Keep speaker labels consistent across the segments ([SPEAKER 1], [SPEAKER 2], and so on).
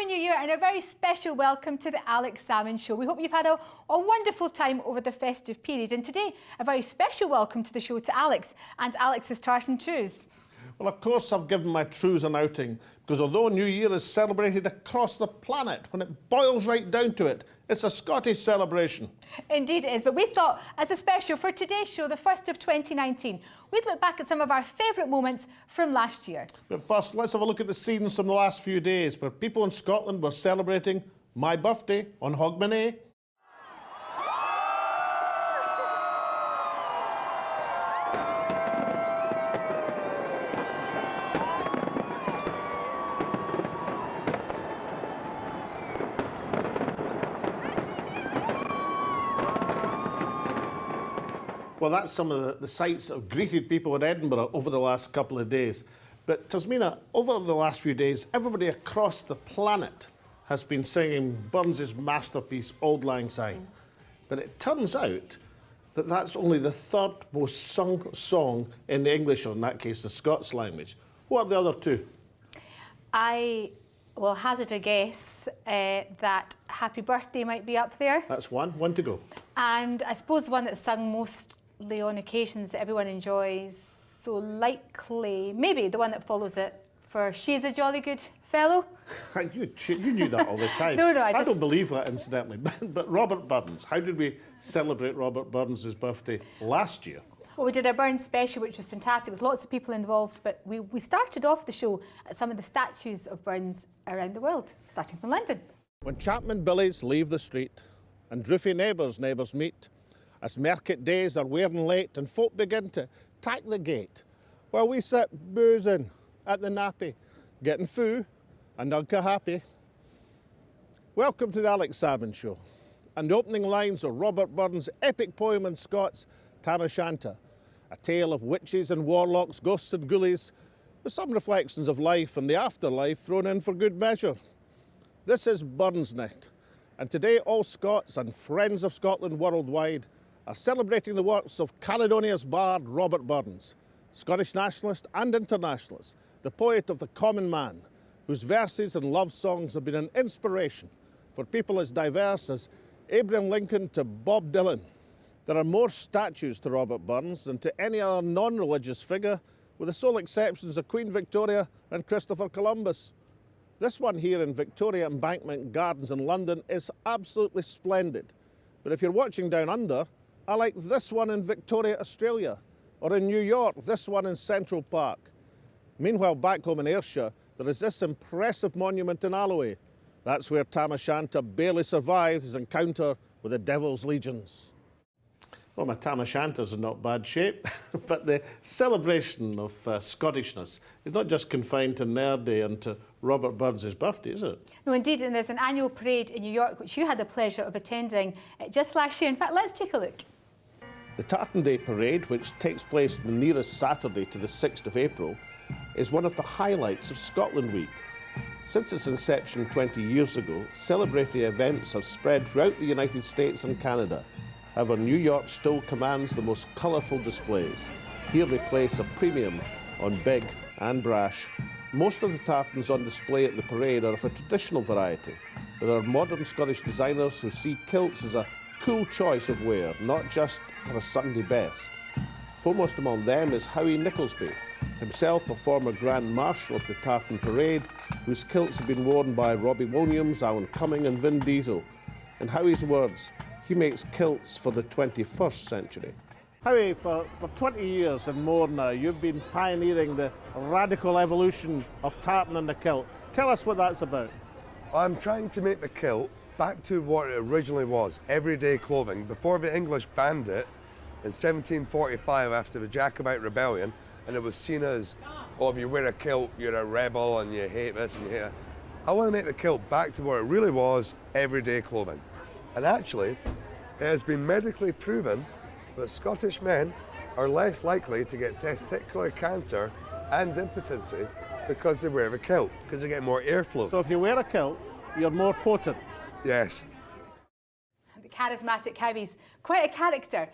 [SPEAKER 1] New Year and a very special welcome to the Alex Salmond Show. We hope you've had a wonderful time over the festive period, and today a very special welcome to the show to Alex and Alex's Tartan Trews.
[SPEAKER 2] Well, of course I've given my Trews an outing, because although New Year is celebrated across the planet, when it boils right down to it, it's a Scottish celebration. Indeed it is, but we thought, as a special for today's show, the first of 2019, we'd look back at some of our favourite moments from last year. But first, let's have a look at the scenes from the last few days, where people in Scotland were celebrating my birthday on Hogmanay. Well, that's some of the sights that have greeted people in Edinburgh over the last couple of days. But Tasmina, over the last few days, everybody across the planet has been singing Burns's masterpiece, Auld Lang Syne. But it turns out that that's only the third most sung song in the English, or in that case, the Scots language. What are the other two? I will hazard a guess that Happy Birthday might be up there. That's one to go. And I suppose the one that's sung mostly on occasions that everyone enjoys, so likely, maybe the one that follows it for She's a Jolly Good Fellow. you knew that all the time. No, I don't believe that, incidentally. But Robert Burns, how did we celebrate Robert Burns' birthday last year? Well, we did a Burns special, which was fantastic, with lots of people involved, but we started off the show at some of the statues of Burns around the world, starting from London. When Chapman billies leave the street and droofy neighbours meet, as market days are wearing late and folk begin to tack the gate, while we sit boozing at the nappy, getting foo and unca happy. Welcome to the Alex Salmond Show, and the opening lines of Robert Burns' epic poem in Scots, Tam O'Shanter, a tale of witches and warlocks, ghosts and ghoulies, with some reflections of life and the afterlife thrown in for good measure. This is Burns Night, and today all Scots and friends of Scotland worldwide are celebrating the works of Caledonia's bard Robert Burns, Scottish nationalist and internationalist, the poet of the common man, whose verses and love songs have been an inspiration for people as diverse as Abraham Lincoln to Bob Dylan. There are more statues to Robert Burns than to any other non-religious figure, with the sole exceptions of Queen Victoria and Christopher Columbus. This one here in Victoria Embankment Gardens in London is absolutely splendid. But if you're watching down under, I like this one in Victoria, Australia, or in New York, this one in Central Park. Meanwhile, back home in Ayrshire, there is this impressive monument in Alloway. That's where Tam O'Shanter barely survived his encounter with the Devil's Legions. Well, my Tam O'Shanter's in not bad shape, but the celebration of Scottishness is not just confined to Nerd Day and to Robert Burns' birthday, is it? No, indeed, and there's an annual parade in New York, which you had the pleasure of attending just last year. In fact, let's take a look. The Tartan Day Parade, which takes place the nearest Saturday to the 6th of April, is one of the highlights of Scotland Week. Since its inception 20 years ago, celebratory events have spread throughout the United States and Canada. However, New York still commands the most colourful displays. Here they place a premium on big and brash. Most of the tartans on display at the parade are of a traditional variety. There are modern Scottish designers who see kilts as a cool choice of wear, not just for a Sunday best. Foremost among them is Howie Nicholsby, himself a former Grand Marshal of the Tartan Parade, whose kilts have been worn by Robbie Williams, Alan Cumming and Vin Diesel. In Howie's words, he makes kilts for the 21st century. Howie, for 20 years and more now, you've been pioneering the radical evolution of tartan and the kilt. Tell us what that's about.
[SPEAKER 3] I'm trying to make the kilt back to what it originally was, everyday clothing, before the English banned it in 1745 after the Jacobite Rebellion, and it was seen as, oh, if you wear a kilt, you're a rebel and you hate this and you hate that. I want to make the kilt back to what it really was, everyday clothing. And actually, it has been medically proven that Scottish men are less likely to get testicular cancer and impotency because they wear a kilt, because they get more airflow.
[SPEAKER 2] So if you wear a kilt, you're more potent?
[SPEAKER 3] Yes.
[SPEAKER 1] The charismatic Howie's quite a character.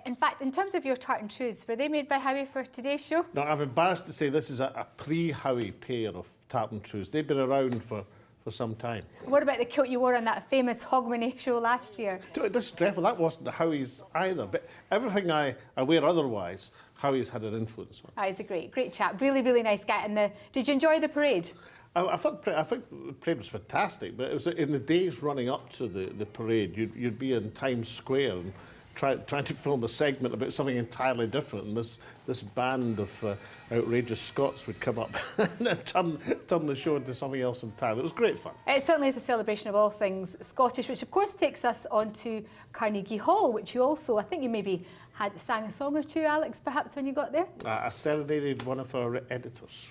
[SPEAKER 1] In fact, in terms of your tartan trews, were they made by Howie for today's show?
[SPEAKER 2] No, I'm embarrassed to say this is a pre-Howie pair of tartan trews. They've been around for for some time.
[SPEAKER 1] What about the kilt you wore on that famous Hogmanay show last year?
[SPEAKER 2] This is dreadful. That wasn't the Howie's either. But everything I wear otherwise, Howie's had an influence on.
[SPEAKER 1] Oh, he's a great chap. Really, really nice guy. And did you enjoy the parade?
[SPEAKER 2] I think the parade was fantastic, but it was in the days running up to the parade, you'd be in Times Square and trying to film a segment about something entirely different, and this band of outrageous Scots would come up and turn the show into something else entirely. It was great fun.
[SPEAKER 1] It certainly is a celebration of all things Scottish, which of course takes us on to Carnegie Hall, which you also, I think you maybe sang a song or two, Alex, perhaps when you got there?
[SPEAKER 2] I serenaded one of our editors.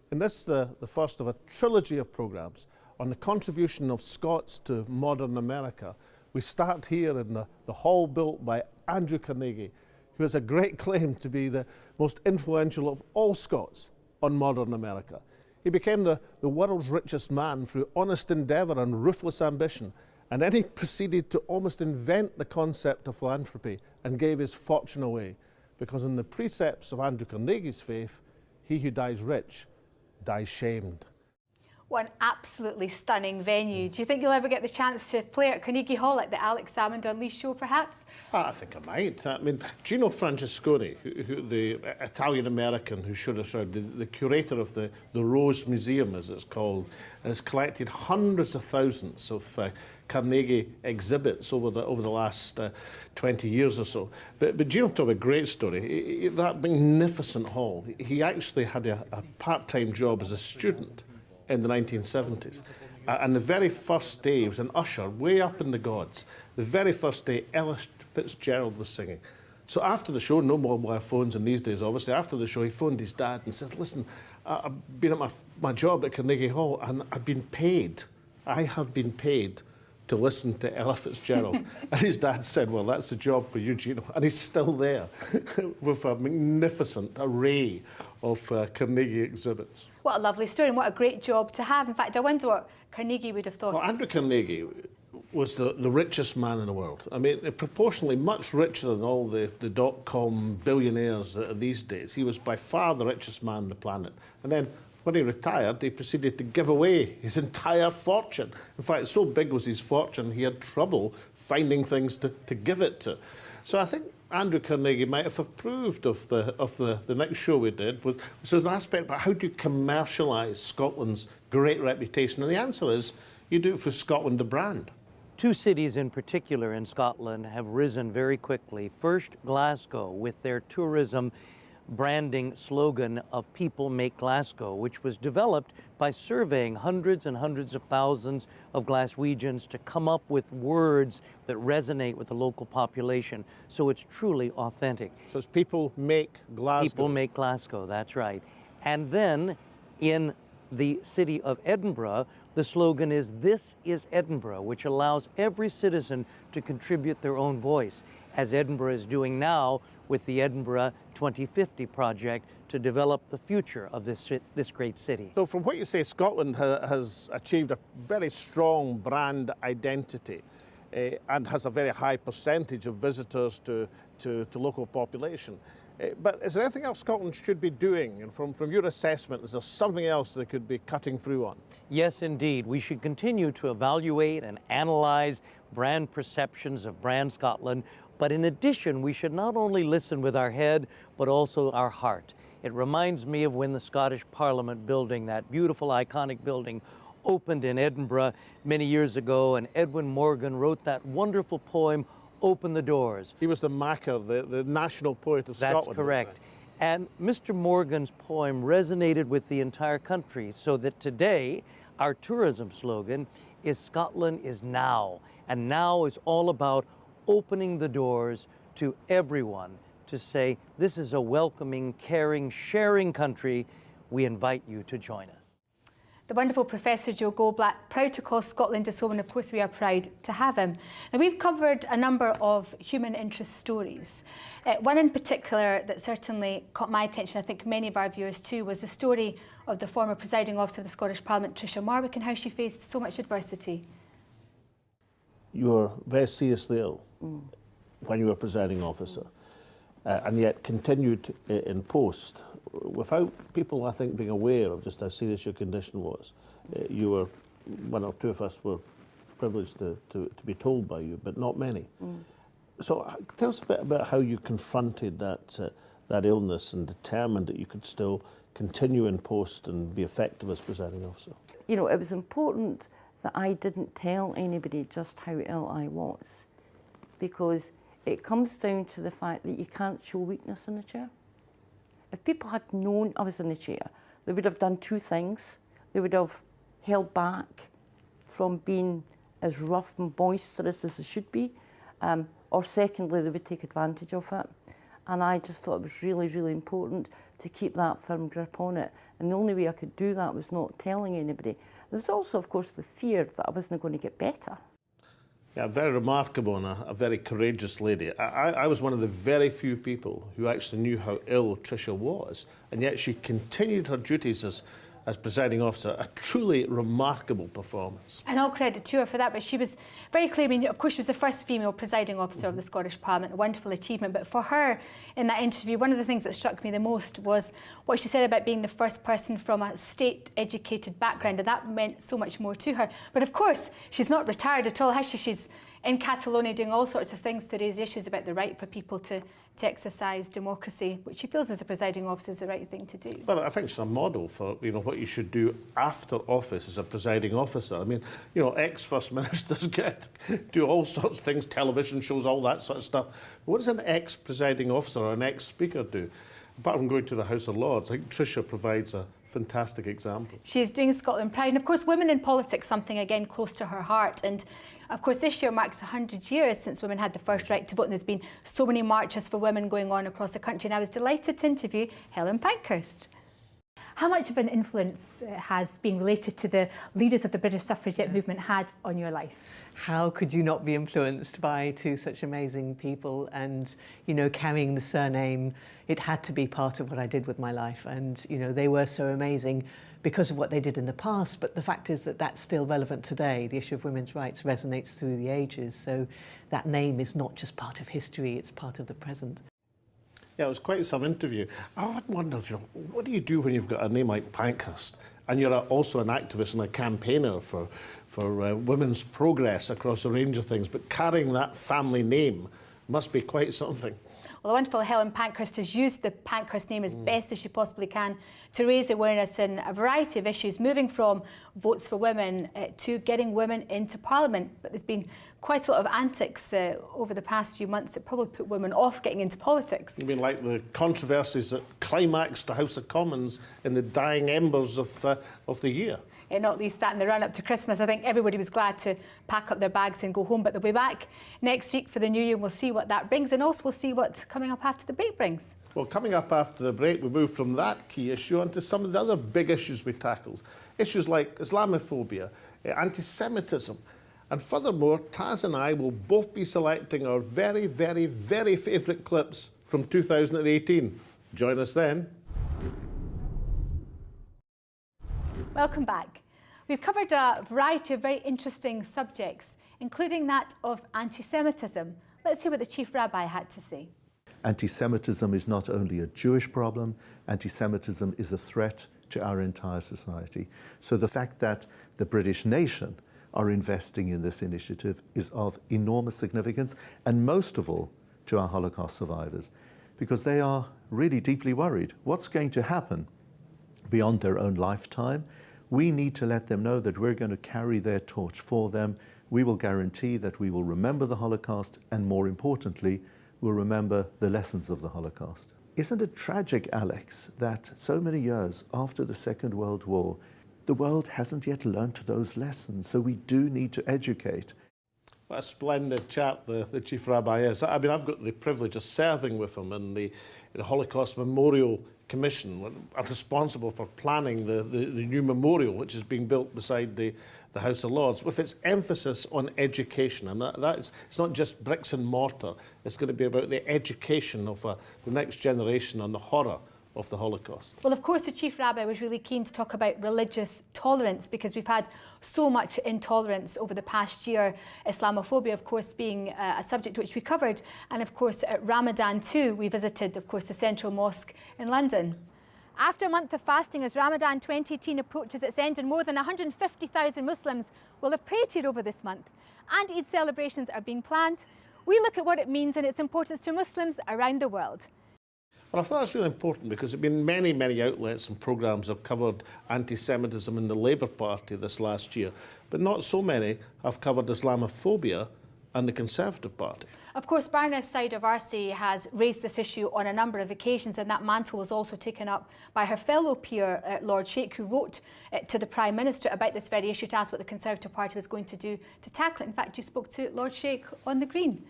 [SPEAKER 2] And this is the first of a trilogy of programmes on the contribution of Scots to modern America. We start here in the hall built by Andrew Carnegie, who has a great claim to be the most influential of all Scots on modern America. He became the world's richest man through honest endeavour and ruthless ambition, and then he proceeded to almost invent the concept of philanthropy and gave his fortune away, because in the precepts of Andrew Carnegie's faith, he who dies rich dies shamed.
[SPEAKER 1] What an absolutely stunning venue. Do you think you'll ever get the chance to play at Carnegie Hall at the Alex Salmond Unleashed show, perhaps?
[SPEAKER 2] I think I might. I mean, Gino Francesconi, who the Italian-American who showed us around, the curator of the Rose Museum, as it's called, has collected hundreds of thousands of Carnegie exhibits over the last 20 years or so. But Gino told a great story. That magnificent hall, he actually had a part-time job as a student in the 1970s. And the very first day, he was an usher way up in the gods. The very first day, Ella Fitzgerald was singing. So after the show, no mobile phones in these days, obviously, after the show, he phoned his dad and said, listen, I've been at my job at Carnegie Hall and I've been paid. I have been paid to listen to Ella Fitzgerald. And his dad said, well, that's a job for you, Gino. And he's still there with a magnificent array of Carnegie exhibits.
[SPEAKER 1] What a lovely story and what a great job to have. In fact, I wonder what Carnegie would have thought.
[SPEAKER 2] Well, Andrew Carnegie was the richest man in the world. I mean, proportionally much richer than all the dot-com billionaires these days. He was by far the richest man on the planet. And then when he retired, he proceeded to give away his entire fortune. In fact, so big was his fortune, he had trouble finding things to give it to. So I think Andrew Carnegie might have approved of the next show we did, which is an aspect about how do you commercialise Scotland's great reputation? And the answer is, you do it for Scotland, the brand.
[SPEAKER 4] Two cities in particular in Scotland have risen very quickly. First, Glasgow, with their tourism branding slogan of People Make Glasgow, which was developed by surveying hundreds and hundreds of thousands of Glaswegians to come up with words that resonate with the local population. So it's truly authentic.
[SPEAKER 2] So it's People Make Glasgow.
[SPEAKER 4] People Make Glasgow, that's right. And then in the city of Edinburgh, the slogan is This is Edinburgh, which allows every citizen to contribute their own voice, as Edinburgh is doing now with the Edinburgh 2050 project to develop the future of this great city.
[SPEAKER 2] So from what you say, Scotland has achieved a very strong brand identity and has a very high percentage of visitors to local population. But is there anything else Scotland should be doing? And from your assessment, is there something else they could be cutting through on?
[SPEAKER 4] Yes, indeed. We should continue to evaluate and analyze brand perceptions of Brand Scotland. But in addition, we should not only listen with our head, but also our heart. It reminds me of when the Scottish Parliament building, that beautiful, iconic building, opened in Edinburgh many years ago, and Edwin Morgan wrote that wonderful poem, Open the Doors.
[SPEAKER 2] He was the Macker, the national poet of Scotland.
[SPEAKER 4] That's correct. And Mr. Morgan's poem resonated with the entire country, so that today our tourism slogan is Scotland is now. And now is all about opening the doors to everyone to say, this is a welcoming, caring, sharing country. We invite you to join us.
[SPEAKER 1] The wonderful Professor Joe Goldblatt, proud to call Scotland his home, and of course we are proud to have him. Now, we've covered a number of human interest stories. One in particular that certainly caught my attention, I think many of our viewers too, was the story of the former presiding officer of the Scottish Parliament, Tricia Marwick, and how she faced so much adversity.
[SPEAKER 2] You were very seriously ill when you were presiding officer, and yet continued in post. without people, I think, being aware of just how serious your condition was. You were, one or two of us were privileged to be told by you, but not many. So tell us a bit about how you confronted that illness and determined that you could still continue in post and be effective as presiding officer.
[SPEAKER 5] You know, it was important that I didn't tell anybody just how ill I was, because it comes down to the fact that you can't show weakness in a chair. If people had known I was in the chair, they would have done two things. They would have held back from being as rough and boisterous as they should be, or secondly, they would take advantage of it. And I just thought it was really, really important to keep that firm grip on it. And the only way I could do that was not telling anybody. There was also, of course, the fear that I wasn't going to get better.
[SPEAKER 2] Yeah, very remarkable and a very courageous lady. I was one of the very few people who actually knew how ill Tricia was, and yet she continued her duties as presiding officer. A truly remarkable performance.
[SPEAKER 1] And all credit to her for that, but she was very clear. I mean, of course, she was the first female presiding officer of the Scottish Parliament, a wonderful achievement. But for her, in that interview, one of the things that struck me the most was what she said about being the first person from a state-educated background, and that meant so much more to her. But of course, she's not retired at all, has she? She's in Catalonia doing all sorts of things to raise issues about the right for people to exercise democracy, which she feels as a presiding officer is the right thing to do.
[SPEAKER 2] Well, I think it's a model for what you should do after office as a presiding officer. I mean, ex-First Ministers do all sorts of things, television shows, all that sort of stuff. But what does an ex-presiding officer or an ex-speaker do? Apart from going to the House of Lords, I think Tricia provides a fantastic example.
[SPEAKER 1] She's doing Scotland proud. And of course, women in politics, something again close to her heart. And of course, this year marks 100 years since women had the first right to vote, and there's been so many marches for women going on across the country. And I was delighted to interview Helen Pankhurst. How much of an influence has being related to the leaders of the British suffragette movement had on your life?
[SPEAKER 6] How could you not be influenced by two such amazing people? And, carrying the surname, it had to be part of what I did with my life. And, they were so amazing because of what they did in the past. But the fact is that that's still relevant today. The issue of women's rights resonates through the ages. So that name is not just part of history, it's part of the present.
[SPEAKER 2] Yeah, it was quite some interview. I wondered, what do you do when you've got a name like Pankhurst and you're also an activist and a campaigner for women's progress across a range of things, but carrying that family name must be quite something.
[SPEAKER 1] Well, the wonderful Helen Pankhurst has used the Pankhurst name as best as she possibly can to raise awareness in a variety of issues, moving from votes for women to getting women into Parliament. But there's been quite a lot of antics over the past few months that probably put women off getting into politics.
[SPEAKER 2] You mean like the controversies that climaxed the House of Commons in the dying embers of the year?
[SPEAKER 1] Not least that in the run-up to Christmas. I think everybody was glad to pack up their bags and go home, but they'll be back next week for the new year. We'll see what that brings, and also we'll see what's coming up after the break brings.
[SPEAKER 2] Well, coming up after the break, we move from that key issue onto some of the other big issues we tackled. Issues like Islamophobia, anti-Semitism, and furthermore, Taz and I will both be selecting our very, very, very favourite clips from 2018. Join us then.
[SPEAKER 1] Welcome back. We've covered a variety of very interesting subjects, including that of anti-Semitism. Let's hear what the Chief Rabbi had to say.
[SPEAKER 7] Anti-Semitism is not only a Jewish problem, anti-Semitism is a threat to our entire society. So the fact that the British nation are investing in this initiative is of enormous significance, and most of all to our Holocaust survivors, because they are really deeply worried. What's going to happen beyond their own lifetime? We need to let them know that we're going to carry their torch for them. We will guarantee that we will remember the Holocaust, and more importantly, we'll remember the lessons of the Holocaust. Isn't it tragic, Alex, that so many years after the Second World War, the world hasn't yet learned those lessons? So we do need to educate.
[SPEAKER 2] What a splendid chap the Chief Rabbi is. I mean, I've got the privilege of serving with him in the Holocaust Memorial Commission. I'm responsible for planning the new memorial, which is being built beside the House of Lords, with its emphasis on education. And it's not just bricks and mortar. It's going to be about the education of the next generation on the horror of the Holocaust. Well,
[SPEAKER 1] of course, the Chief Rabbi was really keen to talk about religious tolerance, because we've had so much intolerance over the past year. Islamophobia, of course, being a subject which we covered. And of course, at Ramadan too, we visited, of course, the Central Mosque in London. After a month of fasting, as Ramadan 2018 approaches its end, and more than 150,000 Muslims will have prayed over this month, and Eid celebrations are being planned, we look at what it means and its importance to Muslims around the world.
[SPEAKER 2] Well, I thought that's really important because there have been many outlets and programmes have covered anti-Semitism in the Labour Party this last year, but not so many have covered Islamophobia and the Conservative Party.
[SPEAKER 1] Of course, Baroness Saida Varsi has raised this issue on a number of occasions, and that mantle was also taken up by her fellow peer, Lord Sheikh, who wrote to the Prime Minister about this very issue to ask what the Conservative Party was going to do to tackle it. In fact, you spoke to Lord Sheikh on the Green.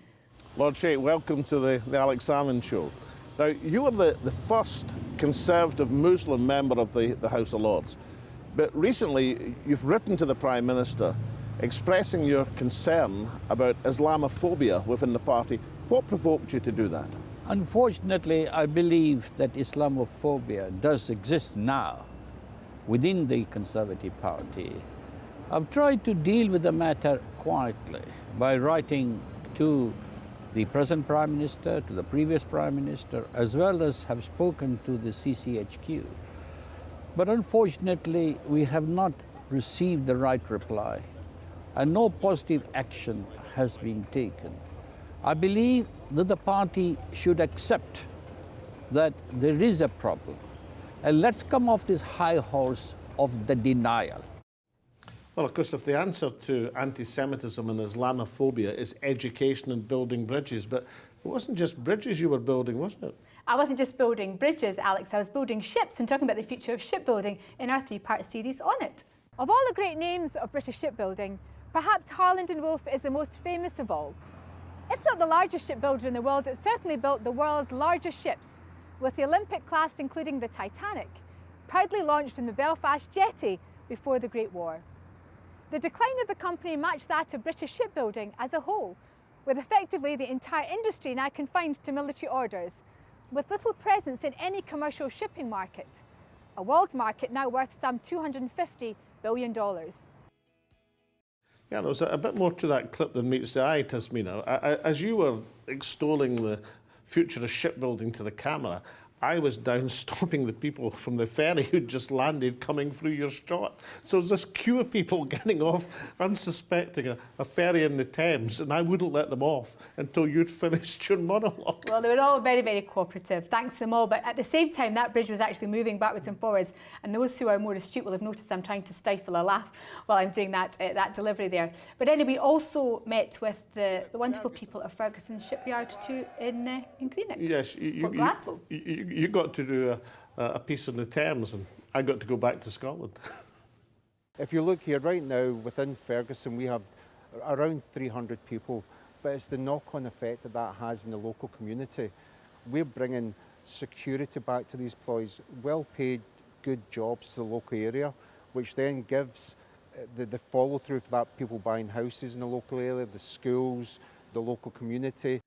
[SPEAKER 2] Lord Sheikh, welcome to the Alex Salmond Show. Now, you were the first Conservative Muslim member of the House of Lords, but recently you've written to the Prime Minister expressing your concern about Islamophobia within the party. What provoked you to do that?
[SPEAKER 8] Unfortunately, I believe that Islamophobia does exist now within the Conservative Party. I've tried to deal with the matter quietly by writing to the present Prime Minister, to the previous Prime Minister, as well as have spoken to the CCHQ. But unfortunately, we have not received the right reply, and no positive action has been taken. I believe that the party should accept that there is a problem, and let's come off this high horse of the denial.
[SPEAKER 2] Well, of course, if the answer to anti-Semitism and Islamophobia is education and building bridges, but it wasn't just bridges you were building, wasn't it?
[SPEAKER 1] I wasn't just building bridges, Alex, I was building ships and talking about the future of shipbuilding in our three-part series on it. Of all the great names of British shipbuilding, perhaps Harland and Wolff is the most famous of all. If not the largest shipbuilder in the world, it certainly built the world's largest ships, with the Olympic class including the Titanic, proudly launched from the Belfast jetty before the Great War. The decline of the company matched that of British shipbuilding as a whole, with effectively the entire industry now confined to military orders, with little presence in any commercial shipping market, a world market now worth some $250 billion.
[SPEAKER 2] Yeah, there was a bit more to that clip than meets the eye, Tasmina. As you were extolling the future of shipbuilding to the camera, I was down stopping the people from the ferry who'd just landed coming through your shot. So there's this queue of people getting off, unsuspecting a ferry in the Thames, and I wouldn't let them off until you'd finished your monologue.
[SPEAKER 1] Well, they were all very cooperative. Thanks to them all. But at the same time, that bridge was actually moving backwards and forwards. And those who are more astute will have noticed I'm trying to stifle a laugh while I'm doing that delivery there. But anyway, we also met with the wonderful people of Ferguson Shipyard too in Greenock.
[SPEAKER 2] Yes,
[SPEAKER 1] Glasgow.
[SPEAKER 2] You got to do a piece on the Thames, and I got to go back to Scotland.
[SPEAKER 9] If you look here right now, within Ferguson, we have around 300 people, but it's the knock-on effect that that has in the local community. We're bringing security back to these employees, well-paid, good jobs to the local area, which then gives the follow-through for that, people buying houses in the local area, the schools, the local community.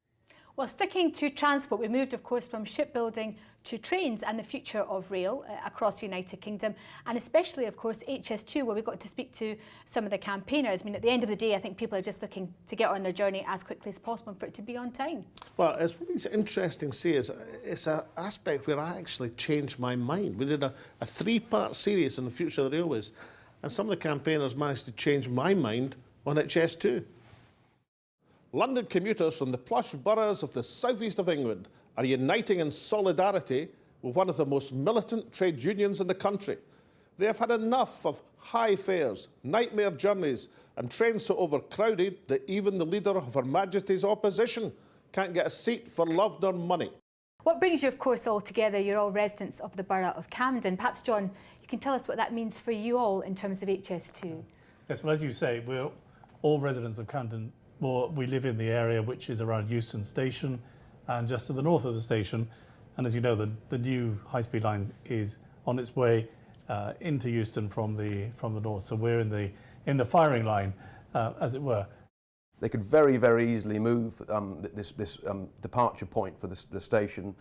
[SPEAKER 1] Well, sticking to transport, we moved, of course, from shipbuilding to trains and the future of rail across the United Kingdom, and especially, of course, HS2, where we got to speak to some of the campaigners. I mean, at the end of the day, I think people are just looking to get on their journey as quickly as possible and for it to be on time.
[SPEAKER 2] Well, it's really interesting to see it's an aspect where I actually changed my mind. We did a three-part series on the future of the railways, and some of the campaigners managed to change my mind on HS2. London commuters from the plush boroughs of the southeast of England are uniting in solidarity with one of the most militant trade unions in the country. They have had enough of high fares, nightmare journeys, and trains so overcrowded that even the leader of Her Majesty's opposition can't get a seat for love nor money.
[SPEAKER 1] What brings you, of course, all together? You're all residents of the borough of Camden. Perhaps, John, you can tell us what that means for you all in terms of HS2.
[SPEAKER 10] Yes, well, as you say, we're all residents of Camden. We live in the area which is around Euston Station and just to the north of the station. And as you know, the new high-speed line is on its way into Euston from the north. So we're in the firing line, as it were.
[SPEAKER 11] They could very, very easily move this departure point for the station,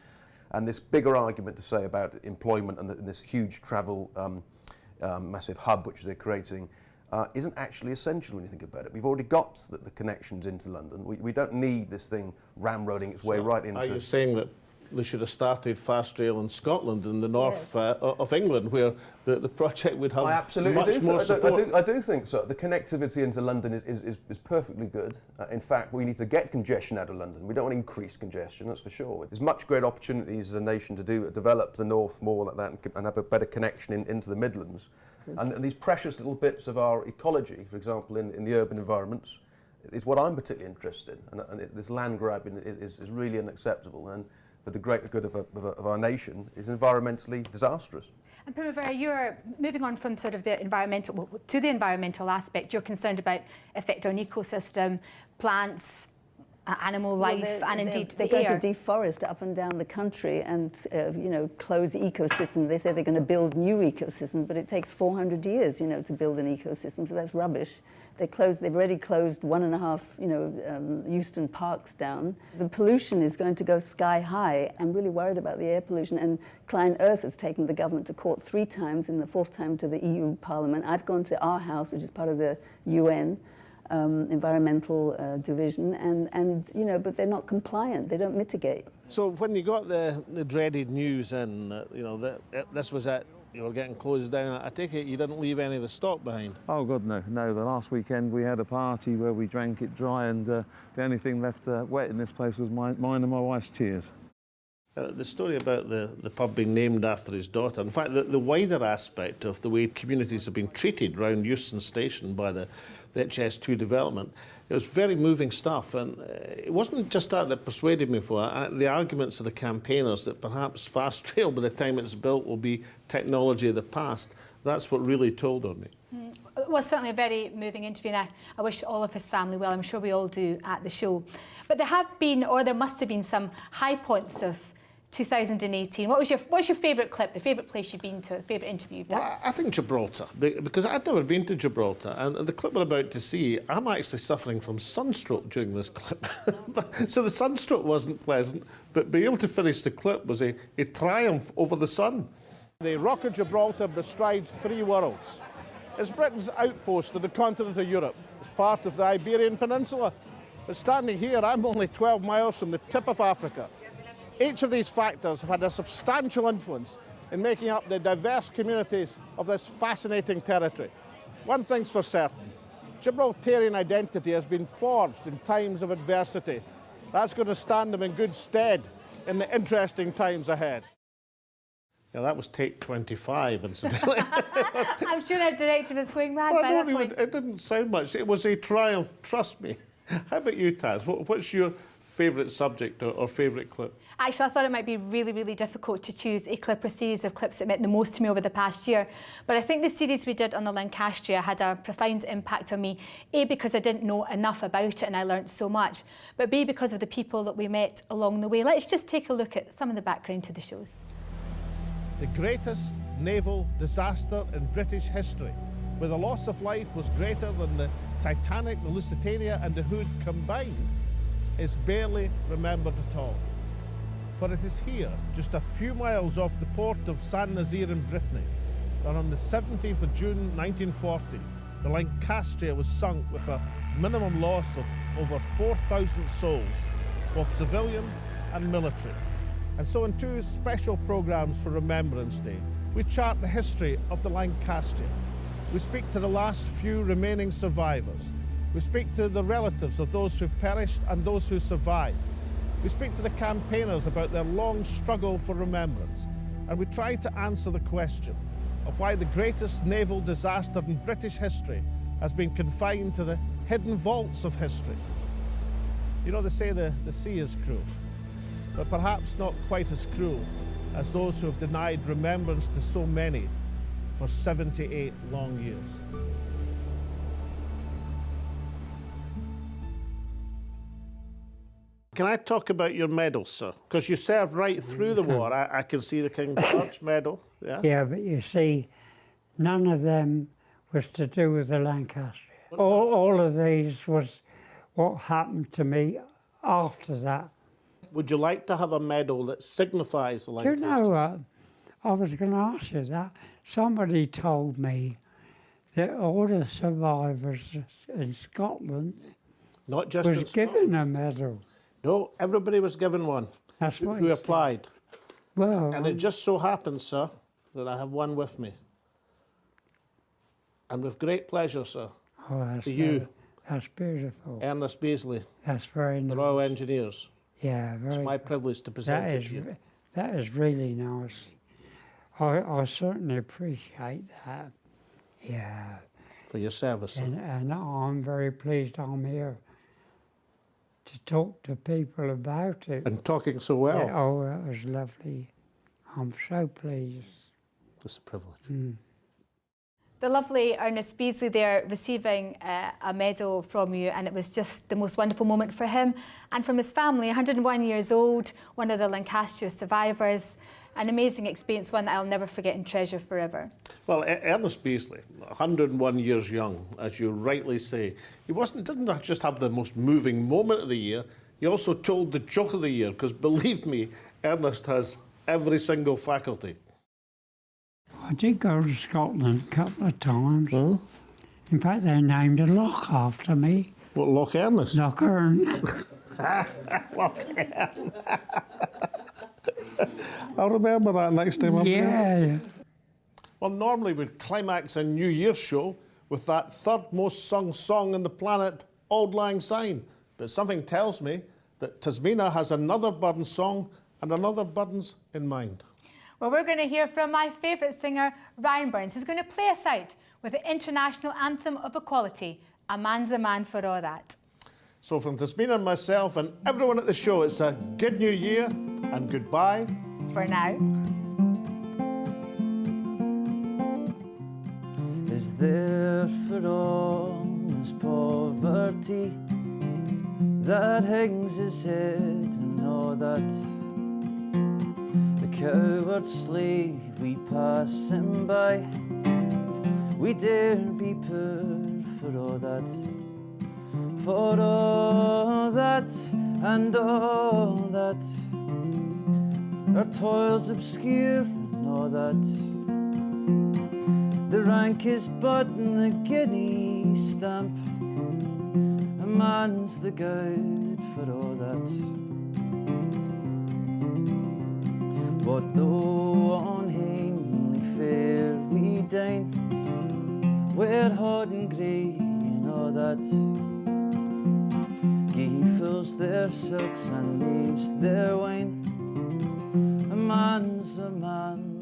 [SPEAKER 11] and this bigger argument to say about employment and this huge travel massive hub which they're creating isn't actually essential when you think about it. We've already got the connections into London. We don't need this thing ramroding its way right into...
[SPEAKER 2] Are you saying that they should have started fast rail in Scotland, in the north of England, where the project would have much more support.
[SPEAKER 11] I do think so. The connectivity into London is perfectly good. In fact, we need to get congestion out of London. We don't want to increase congestion, that's for sure. There's much greater opportunities as a nation to develop the north more like that and have a better connection into the Midlands. And these precious little bits of our ecology, for example, in the urban environments, is what I'm particularly interested in. And this land grabbing is really unacceptable, and for the greater good of our nation is environmentally disastrous.
[SPEAKER 1] And Primavera, you're moving on from sort of the environmental to the environmental aspect. You're concerned about effect on ecosystem, plants, animal life, and indeed
[SPEAKER 12] they're
[SPEAKER 1] the air.
[SPEAKER 12] going to deforest up and down the country and close ecosystems. They say they're going to build new ecosystems, but it takes 400 years, to build an ecosystem. So that's rubbish. They've already closed 1.5, Euston Parks down. The pollution is going to go sky high. I'm really worried about the air pollution. And Klein Earth has taken the government to court 3 times, and the 4th time to the EU Parliament. I've gone to our house, which is part of the UN environmental division, and but they're not compliant. They don't mitigate.
[SPEAKER 2] So when you got the dreaded news and that this was it, you were getting closed down, I take it you didn't leave any of the stock behind?
[SPEAKER 13] Oh God, no. No, the last weekend we had a party where we drank it dry, and the only thing left wet in this place was mine and my wife's tears.
[SPEAKER 2] The story about the pub being named after his daughter, in fact, the wider aspect of the way communities have been treated around Euston Station by the HS2 development, it was very moving stuff. And it wasn't just that persuaded me for the arguments of the campaigners that perhaps fast rail, by the time it's built, will be technology of the past. That's what really told on me.
[SPEAKER 1] It was certainly a very moving interview, and I wish all of his family well. I'm sure we all do at the show. But there have been, or there must have been, some high points of 2018. What's your favourite clip, the favourite place you've been to, favourite interview you've done?
[SPEAKER 2] Well, I think Gibraltar, because I'd never been to Gibraltar, and the clip we're about to see, I'm actually suffering from sunstroke during this clip. So the sunstroke wasn't pleasant, but being able to finish the clip was a triumph over the sun.
[SPEAKER 14] The Rock of Gibraltar bestrides 3 worlds. It's Britain's outpost to the continent of Europe. It's part of the Iberian Peninsula. But standing here, I'm only 12 miles from the tip of Africa. Each of these factors have had a substantial influence in making up the diverse communities of this fascinating territory. One thing's for certain, Gibraltarian identity has been forged in times of adversity. That's going to stand them in good stead in the interesting times ahead.
[SPEAKER 2] Yeah, that was take 25, incidentally.
[SPEAKER 1] I'm sure our director was going mad by that point.
[SPEAKER 2] It didn't sound much. It was a triumph, trust me. How about you, Taz? What's your favourite subject or favourite clip?
[SPEAKER 1] Actually, I thought it might be really, really difficult to choose a clip or series of clips that meant the most to me over the past year. But I think the series we did on the Lancastria had a profound impact on me. A, because I didn't know enough about it and I learnt so much. But B, because of the people that we met along the way. Let's just take a look at some of the background to the shows.
[SPEAKER 14] The greatest naval disaster in British history, where the loss of life was greater than the Titanic, the Lusitania and the Hood combined, is barely remembered at all. For it is here, just a few miles off the port of Saint-Nazaire in Brittany, that on the 17th of June 1940, the Lancastria was sunk with a minimum loss of over 4,000 souls, both civilian and military. And so in 2 special programmes for Remembrance Day, we chart the history of the Lancastria. We speak to the last few remaining survivors. We speak to the relatives of those who perished and those who survived. We speak to the campaigners about their long struggle for remembrance, and we try to answer the question of why the greatest naval disaster in British history has been confined to the hidden vaults of history. You know, they say the sea is cruel, but perhaps not quite as cruel as those who have denied remembrance to so many for 78 long years.
[SPEAKER 2] Can I talk about your medals, sir? Because you served right through the war. I can see the King George medal. Yeah?
[SPEAKER 15] Yeah, but you see, none of them was to do with the Lancastria. All of these was what happened to me after that.
[SPEAKER 2] Would you like to have a medal that signifies the Lancastria?
[SPEAKER 15] Do you know what? I was going to ask you that. Somebody told me that all the survivors in Scotland
[SPEAKER 2] Not just
[SPEAKER 15] was given a medal.
[SPEAKER 2] No, everybody was given one.
[SPEAKER 15] That's what
[SPEAKER 2] who
[SPEAKER 15] he
[SPEAKER 2] applied.
[SPEAKER 15] Well,
[SPEAKER 2] And it just so happens, sir, that I have one with me. And with great pleasure, sir,
[SPEAKER 15] oh, that's
[SPEAKER 2] to you,
[SPEAKER 15] that's beautiful.
[SPEAKER 2] Ernest Beasley,
[SPEAKER 15] That's very
[SPEAKER 2] the
[SPEAKER 15] nice.
[SPEAKER 2] Royal Engineers.
[SPEAKER 15] Yeah, very
[SPEAKER 2] It's my
[SPEAKER 15] good.
[SPEAKER 2] privilege to present
[SPEAKER 15] That
[SPEAKER 2] it
[SPEAKER 15] is,
[SPEAKER 2] to you.
[SPEAKER 15] that is really nice. I certainly appreciate that. Yeah.
[SPEAKER 2] For your service, sir.
[SPEAKER 15] And I'm very pleased I'm here to talk to people about it.
[SPEAKER 2] And talking so well.
[SPEAKER 15] Yeah, oh, that was lovely. I'm so pleased.
[SPEAKER 2] It's a privilege.
[SPEAKER 15] Mm.
[SPEAKER 1] The lovely Ernest Beasley there receiving a medal from you, and it was just the most wonderful moment for him and from his family. 101 years old, one of the Lancashire survivors. An amazing experience, one that I'll never forget and treasure forever.
[SPEAKER 2] Well, Ernest Beasley, 101 years young, as you rightly say, he didn't just have the most moving moment of the year, he also told the joke of the year, because believe me, Ernest has every single faculty.
[SPEAKER 15] I did go to Scotland a couple of times. In fact, they named a loch after me.
[SPEAKER 2] What, Loch Ernest?
[SPEAKER 15] Loch Ern.
[SPEAKER 2] Loch Ern. I'll remember that next time I'm
[SPEAKER 15] Yeah.
[SPEAKER 2] there. Well, normally we'd climax a New Year's show with that third most sung song on the planet, Auld Lang Syne. But something tells me that Tasmina has another Burns song and another Burns in mind.
[SPEAKER 1] Well, we're going to hear from my favourite singer, Ryan Burns, who's going to play us out with the International Anthem of Equality, A Man's a Man for All That.
[SPEAKER 2] So from Tasmina and myself and everyone at the show, it's a good new year and goodbye.
[SPEAKER 1] For now.
[SPEAKER 16] Is there for all this poverty that hangs his head and all that the coward slave we pass him by, we dare be poor for all that and all that, our toils obscure and all that. The rank is but the guinea stamp, a man's the guide for all that. But though on Hindley fair we dine, we're hard and grey and all that, Gee fills their silks and leaves their wine, a man's a man